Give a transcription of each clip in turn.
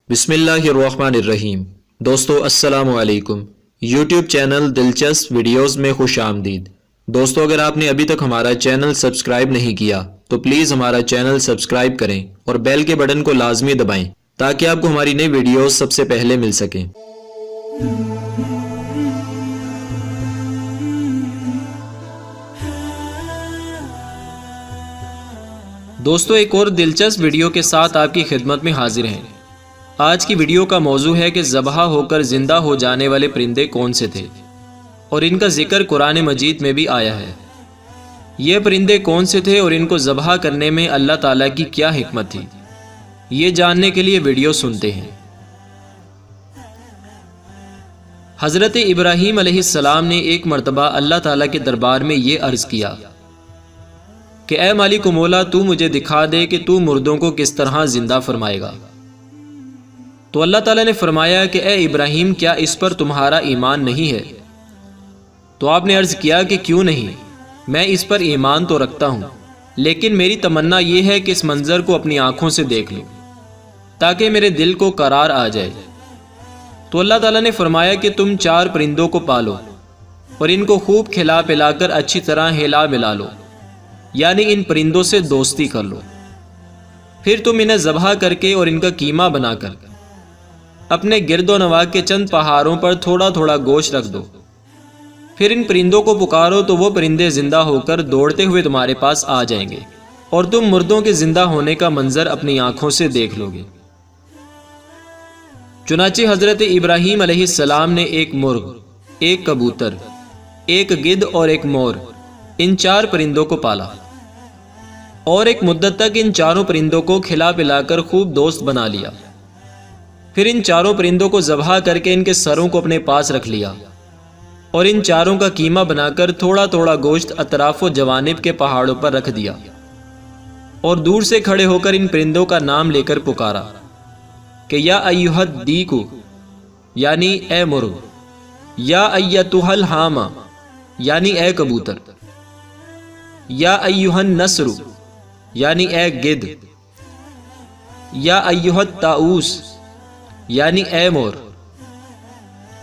بسم اللہ الرحمن الرحیم۔ دوستو السلام علیکم۔ یوٹیوب چینل دلچسپ ویڈیوز میں خوش آمدید۔ دوستو اگر آپ نے ابھی تک ہمارا چینل سبسکرائب نہیں کیا تو پلیز ہمارا چینل سبسکرائب کریں اور بیل کے بٹن کو لازمی دبائیں تاکہ آپ کو ہماری نئی ویڈیوز سب سے پہلے مل سکیں۔ دوستو ایک اور دلچسپ ویڈیو کے ساتھ آپ کی خدمت میں حاضر ہیں۔ آج کی ویڈیو کا موضوع ہے کہ ذبح ہو کر زندہ ہو جانے والے پرندے کون سے تھے اور ان کا ذکر قرآن مجید میں بھی آیا ہے۔ یہ پرندے کون سے تھے اور ان کو ذبح کرنے میں اللہ تعالیٰ کی کیا حکمت تھی، یہ جاننے کے لیے ویڈیو سنتے ہیں۔ حضرت ابراہیم علیہ السلام نے ایک مرتبہ اللہ تعالیٰ کے دربار میں یہ عرض کیا کہ اے مالک و مولا، تو مجھے دکھا دے کہ تو مردوں کو کس طرح زندہ فرمائے گا۔ تو اللہ تعالیٰ نے فرمایا کہ اے ابراہیم، کیا اس پر تمہارا ایمان نہیں ہے؟ تو آپ نے عرض کیا کہ کیوں نہیں، میں اس پر ایمان تو رکھتا ہوں، لیکن میری تمنا یہ ہے کہ اس منظر کو اپنی آنکھوں سے دیکھ لوں تاکہ میرے دل کو قرار آ جائے۔ تو اللہ تعالیٰ نے فرمایا کہ تم 4 پرندوں کو پالو اور ان کو خوب کھلا پلا کر اچھی طرح ہلا ملا لو، یعنی ان پرندوں سے دوستی کر لو۔ پھر تم انہیں ذبح کر کے اور ان کا قیمہ بنا کر اپنے گرد و نواح کے چند پہاڑوں پر تھوڑا تھوڑا گوشت رکھ دو۔ پھر ان پرندوں کو پکارو تو وہ پرندے زندہ ہو کر دوڑتے ہوئے تمہارے پاس آ جائیں گے اور تم مردوں کے زندہ ہونے کا منظر اپنی آنکھوں سے دیکھ لو گے۔ چنانچہ حضرت ابراہیم علیہ السلام نے ایک مرغ، ایک کبوتر، ایک گدھ اور ایک مور، ان 4 پرندوں کو پالا اور ایک مدت تک ان 4 پرندوں کو کھلا پلا کر خوب دوست بنا لیا۔ پھر ان 4 پرندوں کو ذبح کر کے ان کے سروں کو اپنے پاس رکھ لیا اور ان 4 کا قیمہ بنا کر تھوڑا تھوڑا گوشت اطراف و جوانب کے پہاڑوں پر رکھ دیا اور دور سے کھڑے ہو کر ان پرندوں کا نام لے کر پکارا کہ یا ایھا الدیک، یعنی اے مرغ، یا ایتھا الحامہ، یعنی اے کبوتر، یا ایھا النسر، یعنی اے گدھ، یا ایھا الطاؤس، یعنی اے مور۔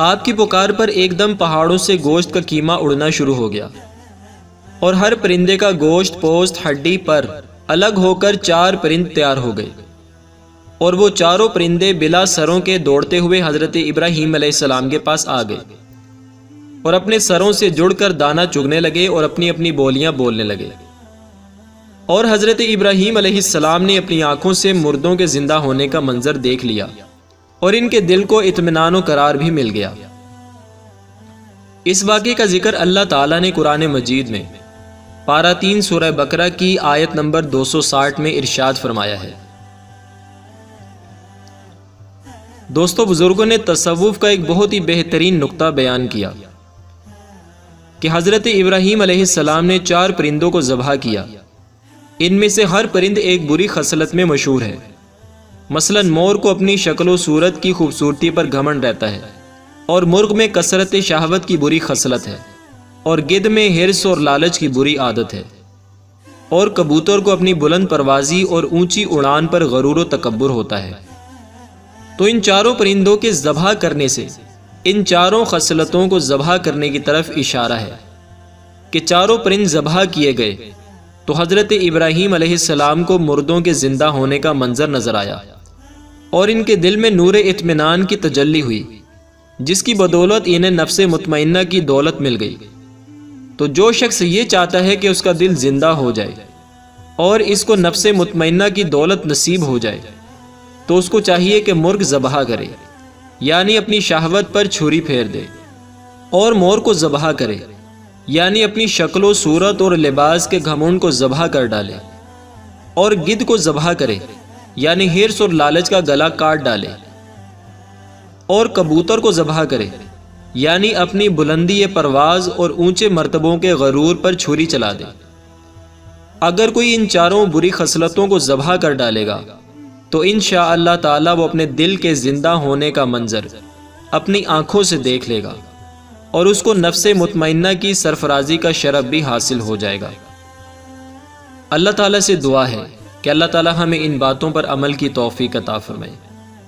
آپ کی پکار پر ایک دم پہاڑوں سے گوشت کا قیمہ اڑنا شروع ہو گیا اور ہر پرندے کا گوشت، پوست، ہڈی پر الگ ہو کر 4 پرند تیار ہو گئے اور وہ 4 پرندے بلا سروں کے دوڑتے ہوئے حضرت ابراہیم علیہ السلام کے پاس آ گئے اور اپنے سروں سے جڑ کر دانہ چگنے لگے اور اپنی اپنی بولیاں بولنے لگے، اور حضرت ابراہیم علیہ السلام نے اپنی آنکھوں سے مردوں کے زندہ ہونے کا منظر دیکھ لیا اور ان کے دل کو اطمینان و قرار بھی مل گیا۔ اس واقعے کا ذکر اللہ تعالیٰ نے قرآن مجید میں پارہ 3 سورہ بقرہ کی آیت نمبر 260 میں ارشاد فرمایا ہے۔ دوستو، بزرگوں نے تصوف کا ایک بہت ہی بہترین نقطہ بیان کیا کہ حضرت ابراہیم علیہ السلام نے 4 پرندوں کو ذبح کیا۔ ان میں سے ہر پرند ایک بری خصلت میں مشہور ہے۔ مثلا مور کو اپنی شکل و صورت کی خوبصورتی پر گھمنڈ رہتا ہے، اور مرغ میں کثرت شہوت کی بری خصلت ہے، اور گدھ میں حرص اور لالچ کی بری عادت ہے، اور کبوتر کو اپنی بلند پروازی اور اونچی اڑان پر غرور و تکبر ہوتا ہے۔ تو ان 4 پرندوں کے ذبح کرنے سے ان 4 خصلتوں کو ذبح کرنے کی طرف اشارہ ہے کہ 4 پرند ذبح کیے گئے تو حضرت ابراہیم علیہ السلام کو مردوں کے زندہ ہونے کا منظر نظر آیا اور ان کے دل میں نور اطمینان کی تجلی ہوئی، جس کی بدولت انہیں نفس مطمئنہ کی دولت مل گئی۔ تو جو شخص یہ چاہتا ہے کہ اس کا دل زندہ ہو جائے اور اس کو نفس مطمئنہ کی دولت نصیب ہو جائے تو اس کو چاہیے کہ مرغ ذبح کرے، یعنی اپنی شہوت پر چھری پھیر دے، اور مور کو ذبح کرے، یعنی اپنی شکل و صورت اور لباس کے گھمنڈ کو ذبح کر ڈالے، اور گدھ کو ذبح کرے، یعنی حرص اور لالچ کا گلا کاٹ ڈالے، اور کبوتر کو ذبح کرے، یعنی اپنی بلندی پرواز اور اونچے مرتبوں کے غرور پر چھری چلا دے۔ اگر کوئی ان 4 بری خصلتوں کو ذبح کر ڈالے گا تو انشاءاللہ تعالی وہ اپنے دل کے زندہ ہونے کا منظر اپنی آنکھوں سے دیکھ لے گا اور اس کو نفس مطمئنہ کی سرفرازی کا شرف بھی حاصل ہو جائے گا۔ اللہ تعالیٰ سے دعا ہے کہ اللہ تعالیٰ ہمیں ان باتوں پر عمل کی توفیق عطا فرمائے۔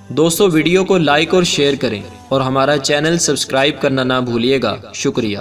دوستو ویڈیو کو لائک اور شیئر کریں اور ہمارا چینل سبسکرائب کرنا نہ بھولیے گا۔ شکریہ۔